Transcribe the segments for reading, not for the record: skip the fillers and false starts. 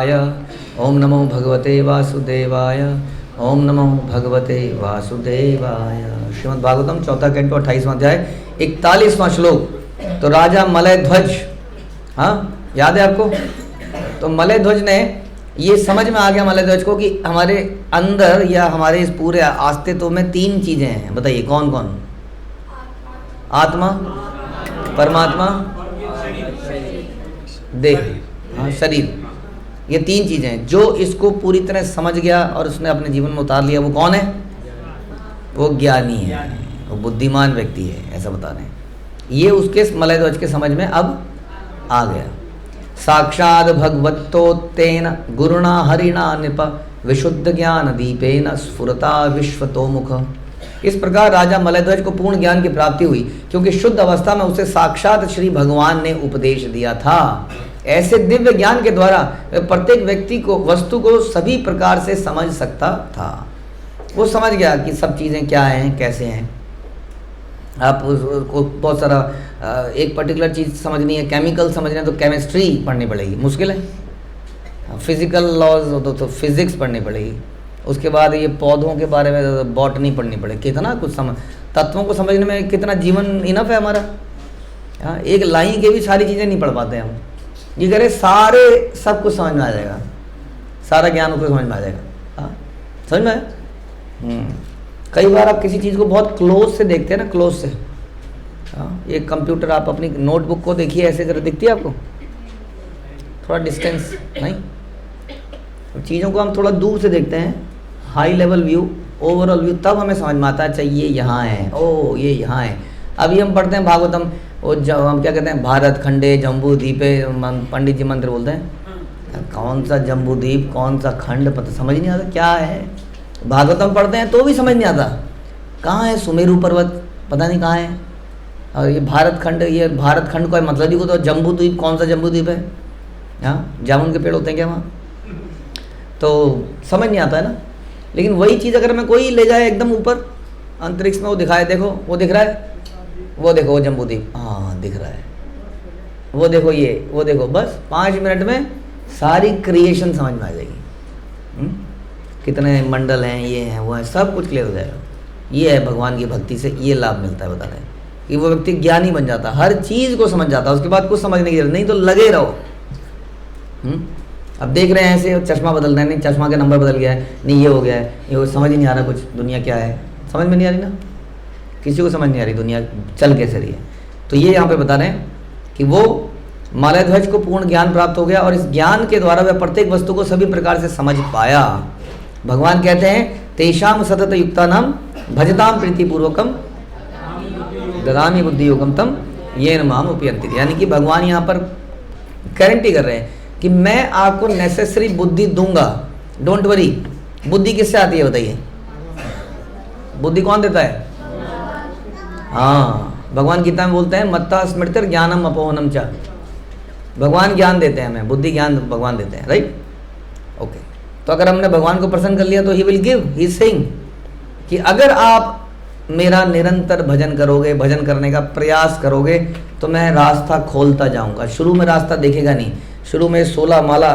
ओम नमो भगवते वासुदेवाय। ओम नमो भगवते वासुदेवाय। श्रीमद् भागवतम चौथा कैंटो 28वां अध्याय 41वां श्लोक। तो राजा मलय ध्वज, हाँ याद है आपको? तो मलय ध्वज ने ये समझ में आ गया मलय ध्वज को कि हमारे अंदर या हमारे इस पूरे अस्तित्व में तीन चीजें हैं। बताइए कौन कौन? आत्मा, परमात्मा, देह, हाँ शरीर। ये तीन चीजें हैं। जो इसको पूरी तरह समझ गया और उसने अपने जीवन में उतार लिया, वो कौन है? वो ज्ञानी है, वो बुद्धिमान व्यक्ति है, ऐसा बता रहे हैं। ये उसके मलय ध्वज के समझ में अब आ गया। साक्षात् भगवतोत्तेन गुरुणा हरिणा नृप विशुद्ध ज्ञान दीपेन स्फुरता विश्वतोमुख। इस प्रकार राजा मलयध्वज को पूर्ण ज्ञान की प्राप्ति हुई, क्योंकि शुद्ध अवस्था में उसे साक्षात श्री भगवान ने उपदेश दिया था। ऐसे दिव्य ज्ञान के द्वारा प्रत्येक व्यक्ति को, वस्तु को सभी प्रकार से समझ सकता था। वो समझ गया कि सब चीज़ें क्या हैं, कैसे हैं। आप उसको बहुत सारा एक पर्टिकुलर चीज़ समझनी है, केमिकल समझना है तो केमिस्ट्री पढ़नी पड़ेगी, मुश्किल है। फिजिकल लॉज तो फिजिक्स पढ़नी पड़ेगी। उसके बाद ये पौधों के बारे में बॉटनी पढ़नी पड़ेगी। कितना कुछ समझ, तत्वों को समझने में कितना जीवन इनफ है हमारा। हाँ, एक लाइन के भी सारी चीज़ें नहीं पढ़ पाते हम। ये करें सारे सब कुछ समझ में आ जाएगा, सारा ज्ञान उसको समझ में आ जाएगा। हाँ समझ में आया? कई बार आप किसी चीज़ को बहुत क्लोज से देखते हैं ना, क्लोज से। हाँ, एक कंप्यूटर आप अपनी नोटबुक को देखिए, ऐसे जरा दिखती है आपको? थोड़ा डिस्टेंस नहीं, चीज़ों को हम थोड़ा दूर से देखते हैं, high level view, overall view, तब हमें समझ में आता है, अच्छा ये यहाँ है, ओ ये यहाँ है। अभी हम पढ़ते हैं भागवतम, वो जब हम क्या कहते हैं, भारत खंडे जम्बू द्वीपे, पंडित जी मंत्र बोलते हैं। कौन सा जम्बू द्वीप, कौन सा खंड, पता समझ नहीं आता क्या है। भागवतम पढ़ते हैं तो भी समझ नहीं आता, कहाँ है सुमेरु पर्वत, पता नहीं कहाँ है। और ये भारत खंड, ये भारत खंड का मतलब ही को, तो जम्बू द्वीप कौन सा जम्बू द्वीप है? हाँ, जामुन के पेड़ होते हैं क्या वहाँ? तो समझ नहीं आता है ना। लेकिन वही चीज़ अगर मैं कोई ले जाए एकदम ऊपर अंतरिक्ष में, वो दिखाए, देखो वो दिख रहा है, वो देखो वो जम्बू द्वीप, हाँ दिख रहा है, वो देखो ये, वो देखो, बस 5 मिनट में सारी क्रिएशन समझ में आ जाएगी। कितने मंडल हैं, ये हैं, वो है, सब कुछ क्लियर हो जाएगा। ये है भगवान की भक्ति से ये लाभ मिलता है, बता रहे हैं कि वो व्यक्ति ज्ञानी बन जाता, हर चीज़ को समझ जाता, उसके बाद कुछ समझने की जरूरत नहीं, तो लगे रहो। अब देख रहे हैं ऐसे चश्मा बदल रहे हैं, नहीं चश्मा का नंबर बदल गया है, नहीं ये हो गया है, ये समझ ही नहीं आ रहा, कुछ दुनिया क्या है समझ में नहीं आ रही ना, किसी को समझ नहीं आ रही दुनिया चल कैसे रही है। तो ये यहाँ पे बता रहे हैं कि वो मलयध्वज को पूर्ण ज्ञान प्राप्त हो गया और इस ज्ञान के द्वारा वह प्रत्येक वस्तु को सभी प्रकार से समझ पाया। भगवान कहते हैं तेषाम सतत युक्ता नाम भजताम प्रीतिपूर्वकम ददामि बुद्धि योगम तम येन माम उपयन्ति। यानी कि भगवान यहाँ पर गारंटी कर रहे हैं कि मैं आपको नेसेसरी बुद्धि दूंगा, डोंट वरी। बुद्धि किससे आती है बताइए? बुद्धि कौन देता है? हाँ, भगवान गीता में बोलते हैं मत्ता स्मृतिर ज्ञानम अपोहनम च। भगवान ज्ञान देते हैं हमें, बुद्धि ज्ञान भगवान देते हैं, राइट? ओके, तो अगर हमने भगवान को प्रसन्न कर लिया तो he will give, he is saying कि अगर आप मेरा निरंतर भजन करोगे, भजन करने का प्रयास करोगे, तो मैं रास्ता खोलता जाऊंगा। शुरू में रास्ता देखेगा नहीं, शुरू में 16 माला,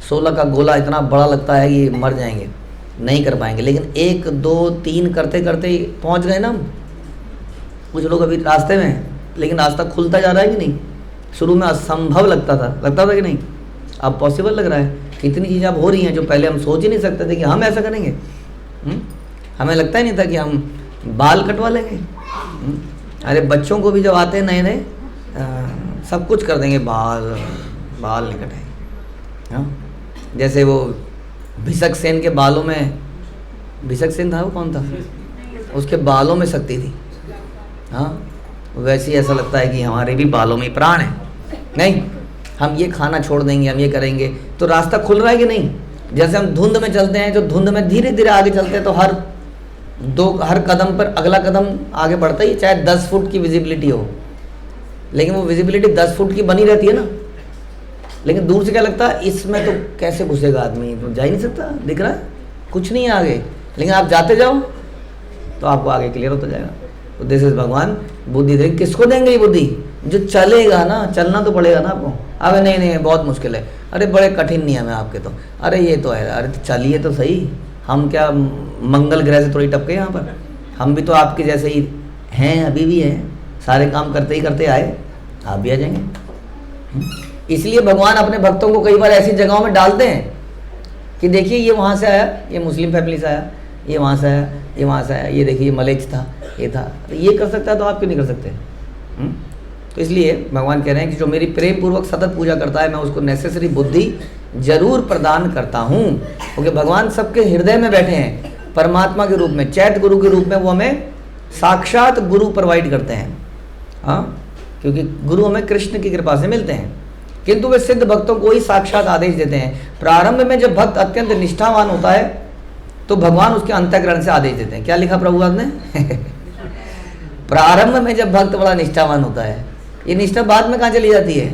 16 का गोला इतना बड़ा लगता है कि मर जाएंगे, नहीं कर पाएंगे। लेकिन 1 2 3 करते करते पहुंच गए ना हम। कुछ लोग अभी रास्ते में हैं, लेकिन रास्ता खुलता जा रहा है कि नहीं? शुरू में असंभव लगता था कि नहीं? अब पॉसिबल लग रहा है। कितनी चीज़ें अब हो रही हैं जो पहले हम सोच ही नहीं सकते थे कि हम ऐसा करेंगे। हमें लगता ही नहीं था कि हम बाल कटवा लेंगे। अरे बच्चों को भी जब आते हैं नए नए, सब कुछ कर देंगे, बाल नहीं कटाएंगे। हाँ, जैसे वो भिषक सेन के बालों में, भिषक सेन था वो कौन था, उसके बालों में शक्ति थी। हाँ, वैसे ही ऐसा लगता है कि हमारे भी बालों में प्राण है। नहीं, हम ये खाना छोड़ देंगे, हम ये करेंगे, तो रास्ता खुल रहा है कि नहीं? जैसे हम धुंध में चलते हैं, जो धुंध में धीरे धीरे आगे चलते हैं, तो हर कदम पर अगला कदम आगे बढ़ता ही, चाहे 10 फुट की विजिबिलिटी हो, लेकिन वो विजिबिलिटी 10 फुट की बनी रहती है ना। लेकिन दूर से क्या लगता है, इसमें तो कैसे घुसेगा आदमी, तो जा ही नहीं सकता, दिख रहा है कुछ नहीं है आगे। लेकिन आप जाते जाओ तो आपको आगे क्लियर होता जाएगा। तो दिस इज भगवान बुद्धि देंगे। किसको देंगे ये बुद्धि? जो चलेगा ना, चलना तो पड़ेगा ना आपको। अब नहीं बहुत मुश्किल है, अरे बड़े कठिन नियम है आपके तो, अरे ये तो है, अरे चलिए तो सही, हम क्या मंगल ग्रह से थोड़ी टपके यहाँ पर, हम भी तो आपके जैसे ही हैं, अभी भी हैं, सारे काम करते ही करते आए, आप भी आ जाएंगे। इसलिए भगवान अपने भक्तों को कई बार ऐसी जगहों में डालते हैं कि देखिए ये वहाँ से आया, ये मुस्लिम फैमिली से आया, ये वहाँ से आया, ये वहाँ से आया, ये देखिए ये मलेच्छ था, ये था, ये कर सकता है तो आप क्यों नहीं कर सकते? तो इसलिए भगवान कह रहे हैं कि जो मेरी प्रेम पूर्वक सतत पूजा करता है मैं उसको नेसेसरी बुद्धि जरूर प्रदान करता हूँ, क्योंकि भगवान सबके हृदय में बैठे हैं परमात्मा के रूप में, चैत गुरु के रूप में, वो हमें साक्षात गुरु प्रोवाइड करते हैं। हाँ, क्योंकि गुरु हमें कृष्ण की कृपा से मिलते हैं, किंतु वे सिद्ध भक्तों को ही साक्षात आदेश देते हैं। प्रारंभ में जब भक्त अत्यंत निष्ठावान होता है तो भगवान उसके अंतःकरण से आदेश देते हैं। क्या लिखा प्रभुपाद ने? प्रारंभ में जब भक्त बड़ा निष्ठावान होता है, ये निष्ठा बाद में कहाँ चली जाती है?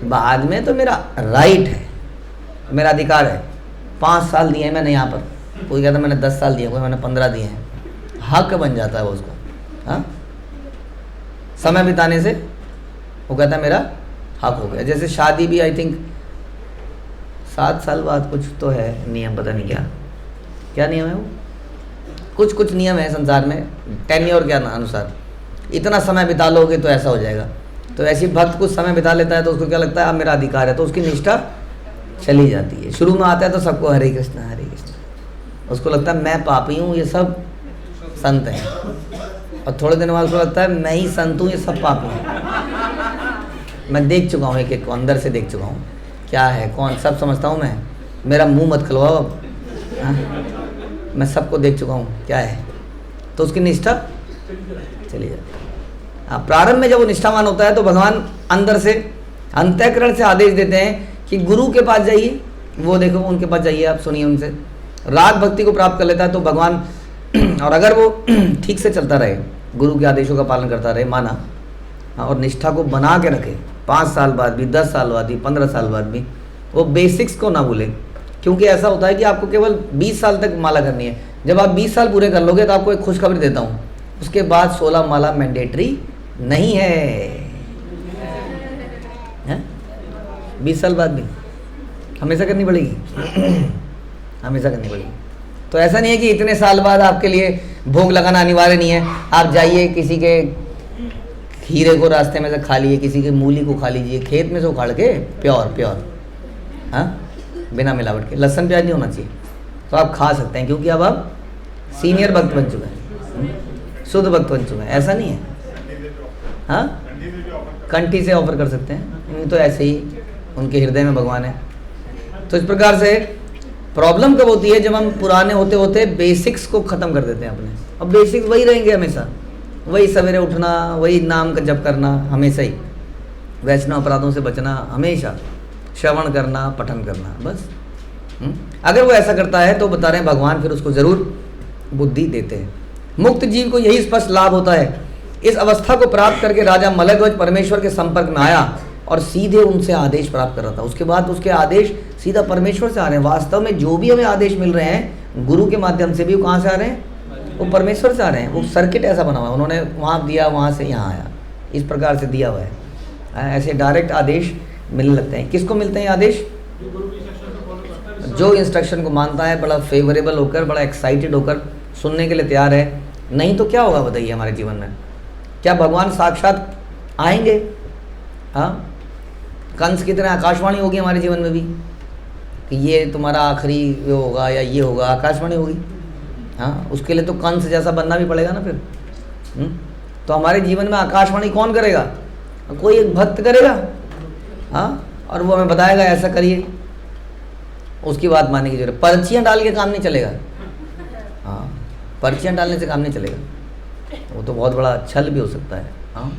बाद में तो मेरा राइट है, मेरा अधिकार है, 5 साल दिए हैं मैंने यहाँ पर, कोई कहता मैंने 10 साल दिए, कोई मैंने 15 दिए हैं, हक बन जाता है वो उसको। हाँ, समय बिताने से वो कहता है मेरा हक हो गया। जैसे शादी भी आई थिंक 7 साल बाद कुछ तो है नियम, पता नहीं क्या नियम है वो, कुछ नियम है संसार में, टेन्योर के अनुसार, इतना समय बिता लोगे तो ऐसा हो जाएगा। तो ऐसी भक्त कुछ समय बिता लेता है तो उसको क्या लगता है अब मेरा अधिकार है, तो उसकी निष्ठा चली जाती है। शुरू में आता है तो सबको हरे कृष्ण हरे कृष्ण, उसको लगता है मैं पापी हूँ, ये सब संत हैं, और थोड़े दिन बाद उसको लगता है मैं ही संत हूँ, ये सब पापी हैं। मैं देख चुका हूँ, एक को अंदर से देख चुका हूँ क्या है कौन, सब समझता हूँ मैं, मेरा मुंह मत खुलवाओ अब, मैं सबको देख चुका हूँ क्या है, तो उसकी निष्ठा चली जाती है। प्रारंभ में जब वो निष्ठावान होता है तो भगवान अंदर से अंतःकरण से आदेश देते हैं कि गुरु के पास जाइए, वो देखो उनके पास जाइए, आप सुनिए उनसे, राग भक्ति को प्राप्त कर लेता है तो भगवान, और अगर वो ठीक से चलता रहे, गुरु के आदेशों का पालन करता रहे, माना, और निष्ठा को बना के रखे, 5 साल बाद भी, 10 साल बाद भी, 15 साल बाद भी, वो बेसिक्स को ना भूले। क्योंकि ऐसा होता है कि आपको केवल 20 साल तक माला करनी है, जब आप 20 साल पूरे कर लोगे तो आपको एक खुशखबरी देता हूँ, उसके बाद 16 माला मैंडेटरी नहीं है। 20 साल बाद भी हमेशा करनी पड़ेगी, हमेशा करनी पड़ेगी। तो ऐसा नहीं है कि इतने साल बाद आपके लिए भोग लगाना अनिवार्य नहीं है, आप जाइए किसी के खीरे को रास्ते में से खा लिए, किसी के मूली को खा लीजिए, खेत में से उखाड़ के, प्योर, हाँ, बिना मिलावट के, लहसुन प्याज नहीं होना चाहिए, तो आप खा सकते हैं, क्योंकि अब आप सीनियर भक्त बन चुके हैं, शुद्ध भक्त बन चुके हैं। ऐसा नहीं है, हाँ, कंठी से ऑफर कर सकते हैं, नहीं तो ऐसे ही उनके हृदय में भगवान है। तो इस प्रकार से प्रॉब्लम कब होती है? जब हम पुराने होते होते बेसिक्स को ख़त्म कर देते हैं अपने, अब बेसिक्स वही रहेंगे हमेशा, वही सवेरे उठना, वही नाम का जप करना हमेशा ही, वैष्णव अपराधों से बचना हमेशा, श्रवण करना, पठन करना, बस। अगर वो ऐसा करता है तो बता रहे हैं भगवान फिर उसको ज़रूर बुद्धि देते हैं। मुक्त जीव को यही स्पष्ट लाभ होता है। इस अवस्था को प्राप्त करके राजा मलयध्वज परमेश्वर के संपर्क में आया और सीधे उनसे आदेश प्राप्त कर रहा था। उसके बाद उसके आदेश सीधा परमेश्वर से आ रहे हैं। वास्तव में जो भी हमें आदेश मिल रहे हैं गुरु के माध्यम से भी, वो कहाँ से आ रहे हैं? वो परमेश्वर से आ रहे हैं। वो सर्किट ऐसा बना हुआ है, उन्होंने वहाँ दिया, वहाँ से यहाँ आया, इस प्रकार से दिया हुआ है। ऐसे डायरेक्ट आदेश मिलने लगते हैं। किसको मिलते हैं आदेश? जो इंस्ट्रक्शन को मानता है, बड़ा फेवरेबल होकर, बड़ा एक्साइटेड होकर सुनने के लिए तैयार है। नहीं तो क्या होगा बताइए हमारे जीवन में? क्या भगवान साक्षात आएंगे? हाँ, कंस की तरह आकाशवाणी होगी हमारे जीवन में भी कि ये तुम्हारा आखिरी वो होगा या ये होगा, आकाशवाणी होगी। हाँ, उसके लिए तो कंस जैसा बनना भी पड़ेगा ना फिर। तो हमारे जीवन में आकाशवाणी कौन करेगा? कोई एक भक्त करेगा। हाँ, और वो हमें बताएगा ऐसा करिए, उसकी बात मानने की जरूरत। पर्चियाँ डाल के काम नहीं चलेगा। हाँ, पर्चियाँ डालने से काम नहीं चलेगा, वो तो बहुत बड़ा छल भी हो सकता है। हाँ,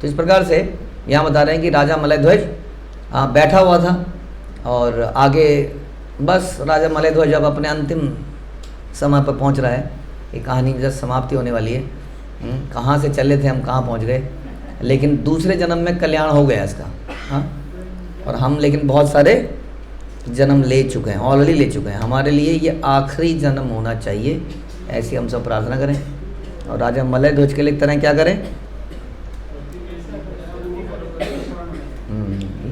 तो इस प्रकार से यहाँ बता रहे हैं कि राजा मलयध्वज बैठा हुआ था और आगे बस राजा मलयध्वज अब अपने अंतिम समय पर पहुँच रहा है। ये कहानी जस्ट समाप्ति होने वाली है। कहाँ से चले थे हम, कहाँ पहुँच गए, लेकिन दूसरे जन्म में कल्याण हो गया इसका। हाँ, और हम लेकिन बहुत सारे जन्म ले चुके हैं, ऑलरेडी ले चुके हैं। हमारे लिए ये आखिरी जन्म होना चाहिए, ऐसी हम सब प्रार्थना करें। और राजा मलयध्वज के लिए तरह क्या करें?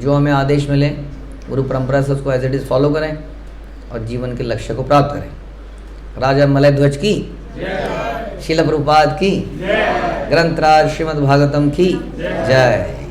जो हमें आदेश मिले गुरु परंपरा से उसको एज इट इज़ फॉलो करें और जीवन के लक्ष्य को प्राप्त करें। राजा मलय ध्वज की, शिल प्रभुपाद की, ग्रंथराज श्रीमद् भागवतम की जय।